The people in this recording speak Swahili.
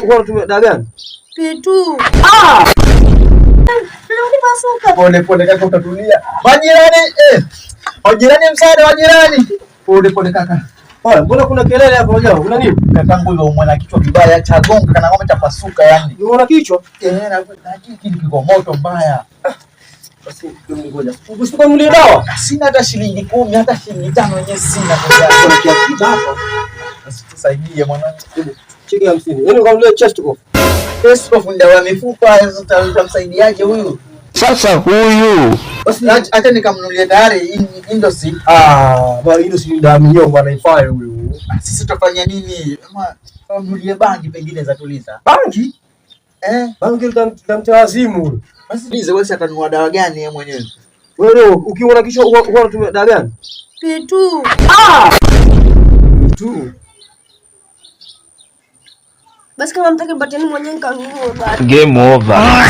unatumia dawa gani? Pitu. Pole pole kaka, utatulia. Majirani Majirani, msaada wa jirani. Pole pole kaka. Mbona kuna kelele hapo leo? Una nini? Kakangu yule mwana kichwa vibaya cha gonga kana ngome chapasuka yani. Unaona kichwa? Na kitu kiko moto mbaya. Basi ngoja. Usikuwa mlie dawa. Sina hata shilingi 10, hata shilingi 5 yenyewe sina. Kuna kiasi hapa. Basi tusaidie mwanangu. Cheki 50. Yaani ukamlie chest off. Chest off ndio wa mifupa, utamsaidiaje huyu? Sasa huyu. Basi acha nikamnunulie tayari Indosi. Bwana Indosi ndio minyongo anaifanya huyu. Sisi tutafanya nini? Ama mnunulie bangi pengine za tuliza. Bangi? Bangi tutamtawazimu huyu. Basi nize wewe atanunua dawa gani yeye mwenyewe? Wewe ukiona kisha unatumia dawa gani? Pitu. Pitu. Basi kama mtaki bateni mwenyewe kanunue basi. Game over.